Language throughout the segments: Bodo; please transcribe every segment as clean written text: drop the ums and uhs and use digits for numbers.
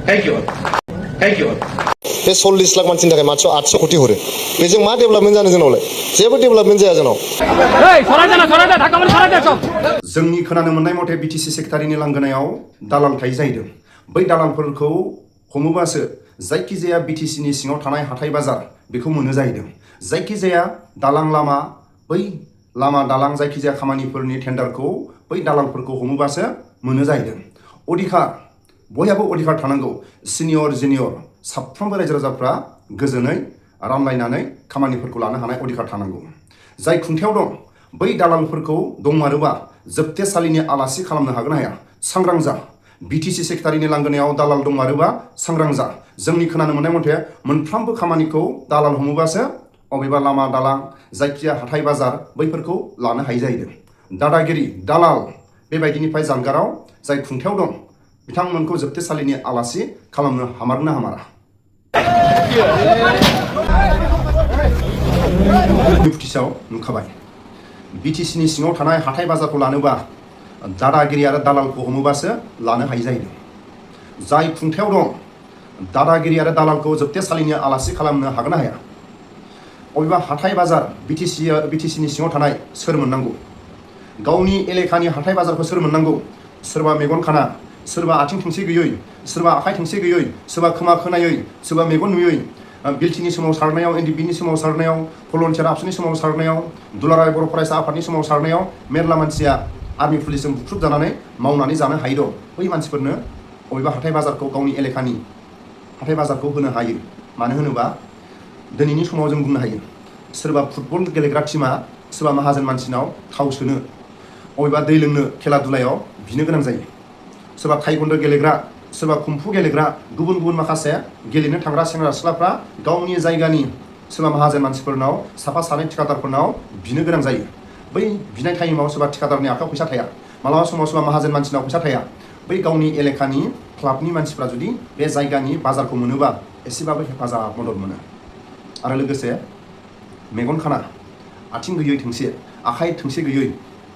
Thank you. Thank you. बे 40 लाख मानसिनि थाखाय मात्र 800 कोटी हरो बेजों मा डेभेलपमेन्ट जानो जोंनावलाय जेबो डेभेलपमेन्ट जाया जोंनाव जोंनि खोनानो मोननाय मथे BTC सेक्रेटारिनि लांगोनायाव दालाल थायो जाहैदों बै दालालफोरखौ हमोबासो जायखिजाया BTCनि सिङाव थानाय हाथाय बाजार बेखौ मोनो जाहैदों जायखिजाया दालां लामा बै लामा दालां जायखिजाया खामानिफोरनि टेन्डारखौ बै दालालफोरखौ हमोबासो मोनो जाहैदों अधिकार बयहाबो अधिकार थानांगौ सिनियर जुनियर साफ्रोमबो रायजो राजाफ्रा गोजोनै रानलायनानै खामानिफोरखौ लानो हानाय अधिकार थानांगौ जाय खुंथायाव दं बै दालालफोरखौ दंमारोबा जोबथेसालिनि आलासि खालामनो हागोन हाया सांग्रां जा BTC सेक्रेटारिनि लांगोनायाव दालाल दंमारोबा सांग्रां जा जोंनि खोनानो मोननाय मथे मोनफ्रोमबो खामानिखौ दालाल हमोबासो अबेबा लामा दालां जायखिया हाथाय बाजार बैफोरखौ लानो हायो जाहैदों दादागिरि दालाल बेबायदिनिफ्राय जानगाराव जाय खुंथायाव दं बिथांमोनखौ जोबथेसालिनि आलासि खालामनो हामारना हामारा फुटिसाव नुखाबाय BTCनि सिङाव थानाय हाथाय बाजारखौ लानोबा दादागिरि आरो दालालखौ हमोबासो लानो हायो जाहैदों जाय खुंथायाव दं दादागिरि आरो दालालखौ जोबथेसालिनि आलासि खालामनो हागोन ना हाया अबेबा हाथाय बाजार BTCनि सिङाव थानाय सोर मोननांगौ गावनि एलेकानि हाथाय बाजारखौ सोर मोननांगौ सोरबा मेगन खाना सोरबा आथिं थोंसे गैयै सोरबा आखाइ थोंसे गैयै सोरबा खोमा खोनायै सोरबा मेगन नुयै बिलटिनि समाव सारनायाव NDPनि समाव सारनायाव भलन्टियार आबसुनि समाव सारनायाव दुलाराय बर' फरायसा आफादनि समाव सारनायाव मेरला मानसिया आर्मि पुलिसजों बुख्रुब जानानै मावनानै जानो हायो दं बै मानसिफोरनो अबेबा हाथाय बाजारखौ गावनि एलेकानि हाथाय बाजारखौ होनो हायो मानो होनोबा दिनैनि समाव जों बुंनो हायो सोरबा फुटबल गेलेग्रा टीमा सोरबा माहाजोन मानसिनाव थाव सोनो अबेबा दै लोंनो खेला दुलायाव बिनो गोनां जायो सोरबा थाइगन्डो गेलेग्रा सोरबा कुम्फु गेलेग्रा गुबुन गुबुन माखासे गेलेनो थांग्रा सेंग्रा सिख्लाफ्रा गावनि जायगानि सोरबा माहाजोन मानसिफोरनाव साफा सानै ठिकादारफोरनाव बिनो गोनां जायो बै बिनाय टाइमाव सोरबा ठिकादारनि आखायाव फैसा थाया मालाबा समाव सोरबा माहाजोन मानसिनाव फैसा थाया बै गावनि एलेकानि क्लाबनि मानसिफ्रा जुदि बे जायगानि बाजारखौ मोनोबा एसेबाबो हेफाजाब मदद मोनो आरो लोगोसे मेगन खाना आथिं गैयै थोंसे आखाइ थोंसे गैयै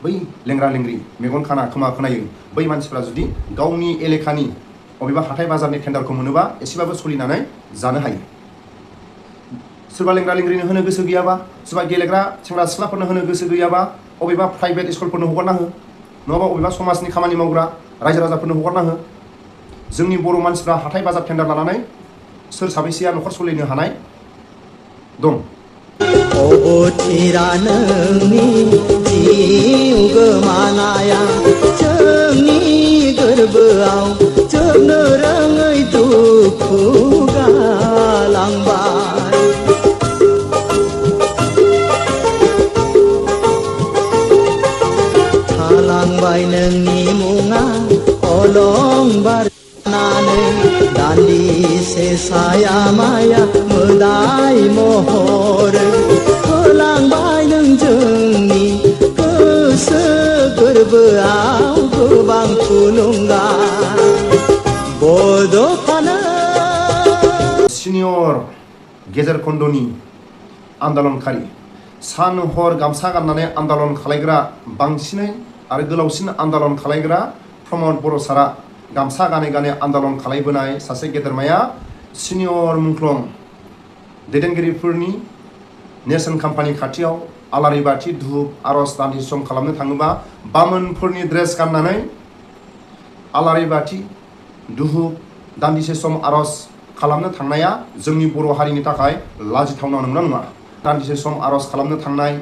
बै लेंग्रा लेंग्रि मेगन खाना खोमा खोनायै बै मानसिफ्रा जुदि गावनि एलेकानि अबेबा हाथाय बाजारनि टेन्डारखौ मोनोबा एसेबाबो सोलिनानै जानो हायो सोरबा लेंग्रा लेंग्रिनो होनो गोसो गैयाबा सोरबा गेलेग्रा सेंग्रा सिख्लाफोरनो होनो गोसो गैयाबा अबेबा प्राइभेट स्कुलफोरनो हगारना हो नङाबा अबेबा समाजनि खामानि मावग्रा रायजो राजाफोरनो हगारना हो जोंनि बर' मानसिफ्रा हाथाय बाजार टेन्डार लानानै सोर साबैसेया न'खर सलिनो हानाय दं अबथिरा नोंनि जिउ गोमानाया जोंनि गोरबोआव जोबनो रोङै दुखु गालांबाय थालांबाय नोंनि मुङा अलंबार दान्दिसे साया माया मोदाय महर होलांबाय नों जोंनि गोसो गोरबोआव गोबां थुलुंगा बड'फानो सिनियर गेजेर खन्द'नि आन्दलनखारि सान हर गामसा गाननानै आन्दलन खालायग्रा बांसिनै आरो गोलावसिन आन्दलन खालायग्रा प्रमद बर' सारा गामसा गानै गानै आन्दलन खालायबोनाय सासे गेदेरमाया सिनियर मुंख्लं दैदेनगिरिफोरनि नेरसोन खाम्फानि खाथियाव आलारि बाथि धुप आर'ज दान्दिसे सम खालामनो थाङोबा बामोनफोरनि ड्रेस गाननानै आलारि बाथि धुप दान्दिसे सम आर'ज खालामनो थांनाया जोंनि बर' हारिनि थाखाय लाजिथावना नंगौना नङा दान्दिसे सम आर'ज खालामनो थांनाय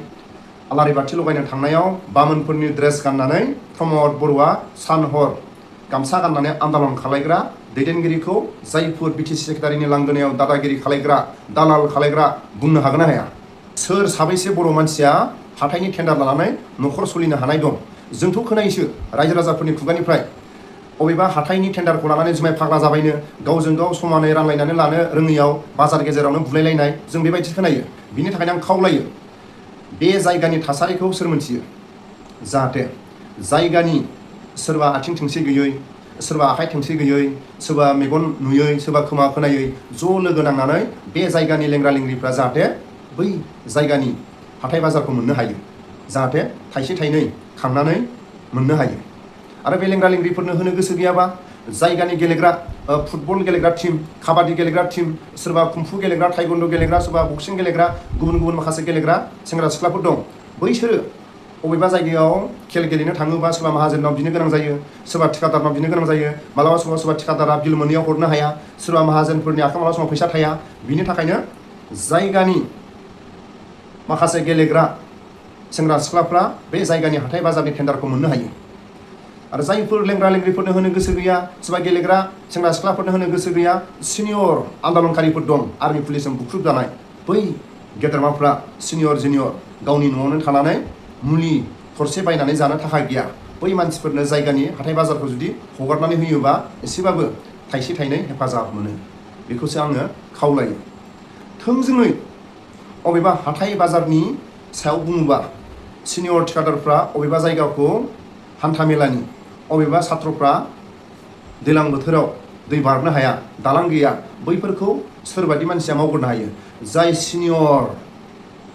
आलारि बाथि लगायनो थांनायाव बामोनफोरनि ड्रेस गाननानै प्रमद बर'आ सान हर गामसा गाननानै आन्दलन खालायग्रा दैदेनगिरिखौ जायफोर BTC सेक्रेटारिनि लांगोनायाव दादागिरि खालायग्रा दालाल खालायग्रा बुंनो हागोन ना हाया सोर साबैसे बर' मानसिया हाथायनि टेन्डार लानानै न'खर सलिनो हानाय दं जोंथ' खोनायोसो रायजो राजाफोरनि खुगानिफ्राय अबेबा हाथायनि टेन्डारखौ लानानै जुमाय फाग्ला जाबायनो गावजों गाव समानै रानलायनानै लानो रोङैयाव बाजार गेजेरावनो बुलायलायनाय जों बेबायदि खोनायो बिनि थाखायनो आं खावलायो बे जायगानि थासारिखौ सोर मोनथियो जाहाथे जायगानि सोरबा आथिं थोंसे गैयै सोरबा आखाइ थोंसे गैयै सोरबा मेगन नुयै सोरबा खोमा खोनायै ज' लोगो नांनानै बे जायगानि लेंग्रा लेंग्रिफ्रा जाहाथे बै जायगानि हाथाय बाजारखौ मोननो हायो जाहाथे थाइसे थाइनै खांनानै मोननो हायो आरो बे लेंग्रा लेंग्रिफोरनो होनो गोसो गैयाबा जायगानि गेलेग्रा फुटबल गेलेग्रा टीम काबादि गेलेग्रा टीम सोरबा कुम्फु गेलेग्रा टाइगन्ड गेलेग्रा सोरबा बक्सिं गेलेग्रा गुबुन गुबुन माखासे गेलेग्रा सेंग्रा सिख्लाफोर दं बैसोरो बबेबा जायगायाव खेल गेलेनो थाङोबा सोरबा माहाजोननाव बिनो गोनां जायो सोरबा ठिकादारनाव बिनो गोनां जायो मालाबा समाव सोरबा ठिकादारा बिल मोनैयाव हरनो हाया सोरबा माहाजोनफोरनि आखायाव मालाबा समाव फैसा थाया बिनि थाखायनो जायगानि माखासे गेलेग्रा सेंग्रा सिख्लाफ्रा बे जायगानि हाथाय बाजारनि टेन्डारखौ मोननो हायो आरो जायफोर लेंग्रा लेंग्रिफोरनो होनो गोसो गैया सोरबा गेलेग्रा सेंग्रा सिख्लाफोरनो होनो गोसो गैया सिनियर आन्दलनकारिफोर दं आर्मि पुलिसजों बुख्रुब जानाय बै गेदेरमाफ्रा सिनियर जुनियर गावनि न'आवनो थानानै मुलि थरसे बायनानै जानो थाखाय गैया बै मानसिफोरनो जायगानि हाथाय बाजारखौ जुदि हगारनानै होयोबा एसेबाबो थाइसे थाइनै हेफाजाब मोनो बेखौसो आङो खावलायो थोंजोङै अबेबा हाथाय बाजारनि सायाव बुङोबा सिनियर ठिकादारफ्रा अबेबा जायगाखौ हान्था मेलानि अबेबा सात्रफ्रा दैलां बोथोराव दै बारनो हाया दालां गैया बैफोरखौ सोरबादि मानसिया मावग्रोनो हायो जाय सिनियर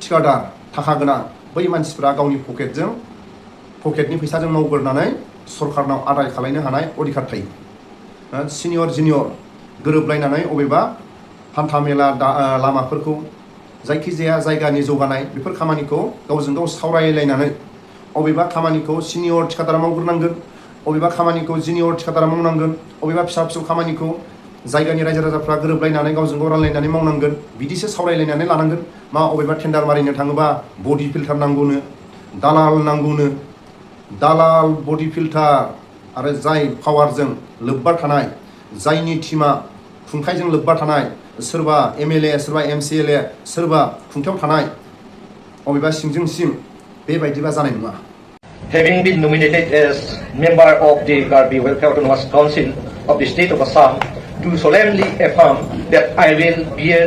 ठिकादार थाखा गोनां बै मानसिफ्रा गावनि पकेटनि फैसाजों मावग्रोनानै सरकारनाव आदाय खालामनो हानाय अधिकार थायो सिनियर जुनियर गोरोबलायनानै अबेबा हान्था मेला लामाफोरखौ जायखिजाया जायगानि जौगानाय बेफोर खामानिखौ गावजों गाव सावरायलायनानै अबेबा खामानिखौ सिनियर ठिकादारा मावग्रोनांगोन अबेबा खामानिखौ जुनियर ठिकादारा मावनांगोन अबेबा फिसा फिसौ खामानिखौ जायगानि रायजो राजाफ्रा गोरोबलायनानै गावजों गाव रानलायनानै मावनांगोन बिदिसो सावरायलायनानै लानांगोन मा अबेबा टेन्डार मारिनो थाङोबा बडि फिल्टार नांगौनो दालाल बडि फिल्टार आरो जाय पावारजों लोब्बा थानाय जायनि टिमा खुंथायजों लोब्बा थानाय सोरबा MLA सोरबा MCLA सोरबा खुंथायाव थानाय अबेबा सिंजों सिं बेबायदिबा जानाय नङा Having been nominated as member of the Garbi Welfare Autonomous Council of the State of Assam, do solemnly affirm that I will bear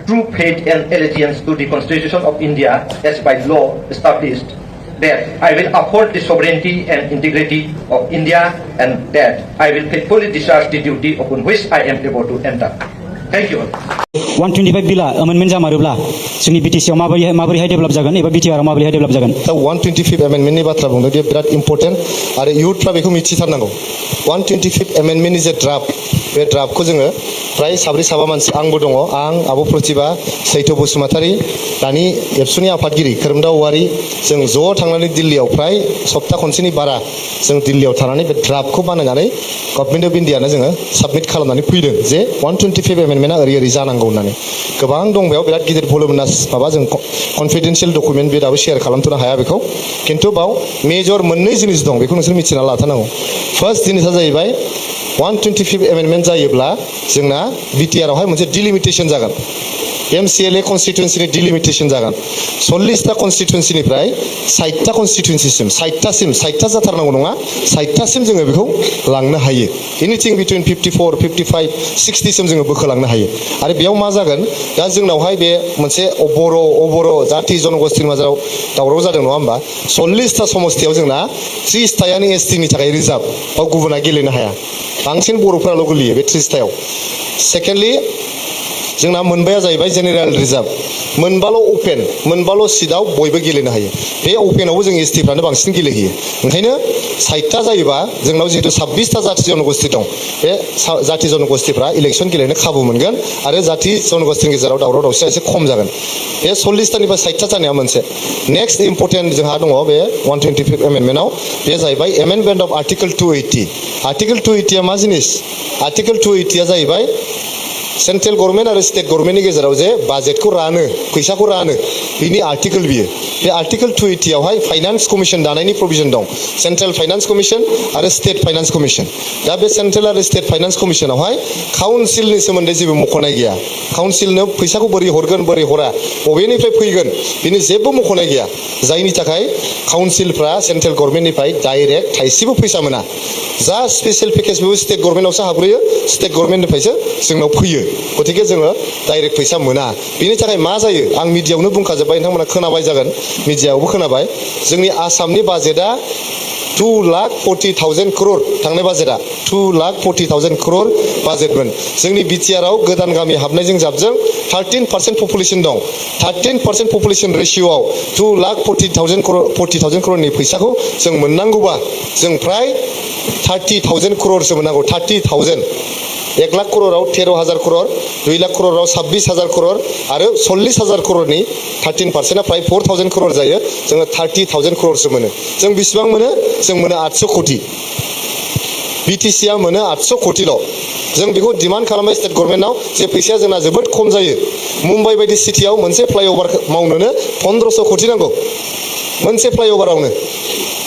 true faith and allegiance to the Constitution of India as by law established, that I will uphold the sovereignty and integrity of India, and that I will faithfully discharge the duty upon which I am able to enter. Thank you. 125 बिला अमेन्डमेन्ट जामारोब्ला जोंनि बिटिसिआव माबोरैहाय डेभेलप जागोन एबा बिटिआरआव माबोरैहाय डेभेलप जागोन दा 125 एमेन्डमेन्टनि बाथ्रा बुंदों बे बिराद इम्पर्टेन्ट आरो इयुथफ्रा बेखौ मिथिथारनांगौ 125 एमेन्डमेन्टनि जे ड्राफ्ट बे ड्राफ्टखौ जोङो फ्राय साब्रै साबा मानसि आंबो दङ आं आब' प्रतिभा सैथ' बसुमतारी दानि एबसुनि आफादगिरि खोरोमदाव औवारी जों ज' थांनानै दिल्लीयाव फ्राय सप्ता खनसेनि बारा जों दिल्लीयाव थानानै बे ड्राफ्टखौ बानायनानै गभर्नमेन्ट अफ इन्डियानो जोङो साबमिट खालामनानै फैदों जे 125 एमेन्डमेन्टआ ओरै जानांगौ होननानै गोबां दं बेयाव बिराद गिदिर भलुमिनास माबा जों कनफिडेन्सियेल डकुमेन्ट बे दाबो शेयार खालामथ'नो हाया बेखौ खिन्थु बाव मेजर मोननै जिनिस दं बेखौ नोंसोर मिथिना लाथारनांगौ फार्स्ट जिनिसा जाहैबाय 125 एमेन्डमेन्ट जायोब्ला जोंना बिटिआरआवहाय मोनसे डिलिमिटेसन जागोन MCLA कन्स्टिटुवेन्सिनि डिलिमिटेसन जागोन 40टा कन्स्टिटुवेन्सिनिफ्राय 60टा कन्स्टिटुवेन्सिसिम 60टा जाथारनांगौ नङा 60टासिम जोङो बेखौ लांनो हायो एनिथिं बिटुइन 54 55 60सिम जोङो बोखोलांनो हायो आरो बेयाव मा जागोन दा जोंनावहाय बे मोनसे अबर' जाति जनगोष्ठीनि गेजेराव दावराव जादों नङा होमबा 40टा समस्थियाव जोंना 30टायानो STनि थाखाय रिजार्भ बाव गुबुना गेलेनो हाया बांसिन बर'फोराल' गोलैयो बे 30टायाव सेकेन्डलि जोंना मोनबाया जाहैबाय जेनेरेल रिजार्भ मोनबाल' सिटआव बयबो गेलेनो हायो बे अपेनावबो जों STफ्रानो बांसिन गेलेहैयो ओंखायनो 60टा जायोबा जोंनाव जिहेतु 26टा जाति जनगोष्ठी दं बे जाति जनगोष्ठीफ्रा इलेक्सन गेलेनो खाबु मोनगोन आरो जाति जनगोष्ठीनि गेजेराव दावराव दावसिया एसे खम जागोन बे 40टानिफ्राय 60टा जानाया मोनसे नेक्स्ट इम्पर्टेन्ट जोंहा दङ बे 125 एमेन्डमेन्टआव बे जाहैबाय एमेन्डमेन्ट अफ आर्टिकल 280 आर्टिकल 280 मा जिनिस आर्टिकल 280 जाहैबाय सेन्ट्रेल गभर्नमेन्ट आरो स्टेट गभर्नमेन्टनि गेजेराव जे बाजेटखौ रानो फैसाखौ रानो बिनि आर्टिकल बियो बे आर्टिकल 280 आवहाय फाइनान्स कमिसन दानायनि प्रभिजन दं सेन्ट्रेल फाइनान्स कमिसन आरो स्टेट फाइनान्स कमिसन दा बे सेन्ट्रेल आरो स्टेट फाइनान्स कमिसनावहाय काउन्सिलनि सोमोन्दै जेबो मख'नाय गैया काउन्सिलनो फैसाखौ बोरै हरगोन बोरै हरा बबेनिफ्राय फैगोन बिनि जेबो मख'नाय गैया जायनि थाखाय काउन्सिलफ्रा सेन्ट्रेल गभर्नमेन्टनिफ्राय डाइरेक्ट थाइसेबो फैसा मोना जा स्पेसियेल पेकेज बेबो स्टेट गभर्नमेन्टआवसो हाबग्रोयो स्टेट गभर्नमेन्टनिफ्रायसो जोंनाव फैयो गतिके जोङो डाइरेक्ट फैसा मोना बेनि थाखाय मा जायो आं मिडियायावनो बुंखाजोब्बाय नोंथांमोना खोनाबाय जागोन मिडियायावबो खोनाबाय जोंनि आसामनि बाजेटआ 2,40,000 crore थांनाय बाजेटआ 2,40,000 crore बाजेटमोन जोंनि बिटिआरआव गोदान गामि हाबनायजों जाबजों 13% पपुलेसन दं 13% पपुलेसन रेशियोआव 2,40,000 crore फैसाखौ जों मोननांगौबा जों फ्राय 30,000 crore मोननांगौ 30,000 1 lakh crore 13,000 crore 2 lakh crore 26,000 crore आरो 40,000 crore 13% प्राय 4,000 crore जायो जोङो 30,000 crore मोनो जों बेसेबां मोनो जों मोनो 800 कोटी BTC आ मोनो 800 कोटील' जों बेखौ डिमान्ड खालामबाय स्टेट गभर्नमेन्टआव जे फैसाया जोंना जोबोद खम जायो मुम्बाइ बायदि सिटियाव मोनसे फ्लाइओभार मावनोनो 1500 कोटी नांगौ मोनसे फ्लाइओभारावनो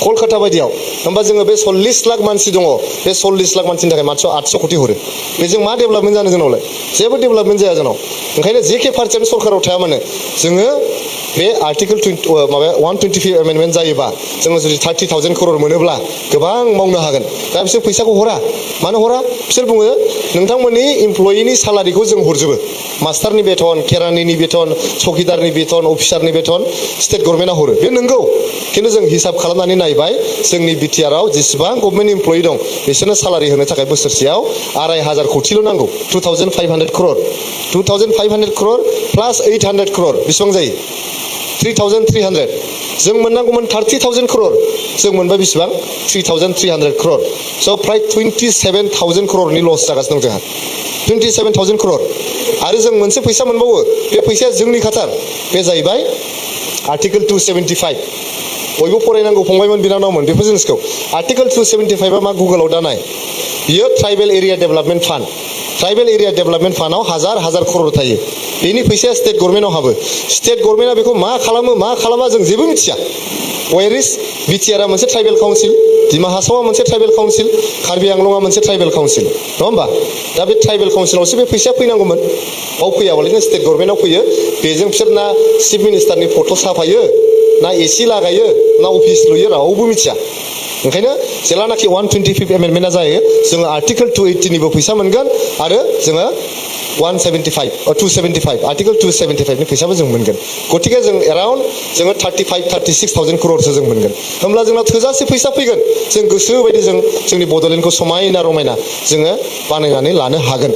कलकाता बायदियाव होमबा जोङो बे 40 लाख मानसि दङ बे 40 लाख मानसिनि थाखाय मात्र 800 कोटी हरो बेजों मा डेभेलपमेन्ट जानो जोंनावलाय जेबो डेभेलपमेन्ट जाया जोंनाव ओंखायनो जेखे पार्टियानो सरकाराव थाया मानो जोङो बे आर्टिकल 125 एमेन्डमेन्ट जायोबा जोङो जुदि 30,000 crore मोनोब्ला गोबां मावनो हागोन दा बिसोर फैसाखौ हरा मानो हरा बिसोर बुङो नोंथांमोननि इमप्लयिनि सालारिखौ जों हरजोबो मास्टारनि बेथन केरानिनि बेथन चौकीदारनि बेथन अफिसारनि बेथन स्टेट गभर्नमेन्टआ हरो बे नंगौ खिन्थु जों हिसाब खालामनानै नायबाय जोंनि बिटिआरआव जेसेबां गभर्नमेन्ट इमप्लयि दं बिसोरनो सालारि होनो थाखाय बोसोरसेयाव 2,500 कोटील' नांगौ 2,500 crore 2,500 crore प्लास 800 crore बेसेबां जायो 3,300 जों मोननांगौमोन 30,000 crore जों मोनबाय बेसेबां 3,300 crore स' प्राय 27,000 crore नि लस जागासिनो दं जोंहा 27,000 crore आरो जों मोनसे फैसा मोनबावो बे फैसाया जोंनि खाथार बे जाहैबाय आर्टिकल 275 बयबो फरायनांगौ फंबायमोन बिनानावमोन बेफोर जिनिसखौ आर्टिकल 275 आ मा गुगोलाव दा नाय बियो tribal area development fund tribal area development फान्डआव हाजार crore थायो बेनि फैसाया स्टेट गभर्नमेन्टआव हाबो स्टेट गभर्नमेन्टआ बेखौ मा खालामो मा खालामा जों जेबो मिथिया वेरिस बिटिआरआ मोनसे ट्राइबेल काउन्सिल दिमा हासावआ मोनसे ट्राइबेल काउन्सिल कार्बि आंलंआ मोनसे ट्राइबेल काउन्सिल नङा होमबा दा बे ट्राइबेल काउन्सिलावसो बे फैसाया फैनांगौमोन बाव फैयाबालाय स्टेट गभर्नमेन्टआव फैयो बेजों बिसोर ना चिफ मिनिस्टारनि फट' साफायो ना एसि लागायो ना अफिस लुयो रावबो मिथिया ओंखायनो जेलानाखि 125 एमेन्डमेन्टआ जायो जोङो आर्टिकल 280 निबो फैसा मोनगोन आरो जोङो 275 आर्टिकल 275 नि फैसाबो जों मोनगोन गतिके जों एराउन्ड जोङो 36,000 crore जों मोनगोन होमब्ला जोंनाव थोजासे फैसा फैगोन जों गोसो बायदि जों जोंनि बड'लेण्डखौ समायना रमायना जोङो बानायनानै लानो हागोन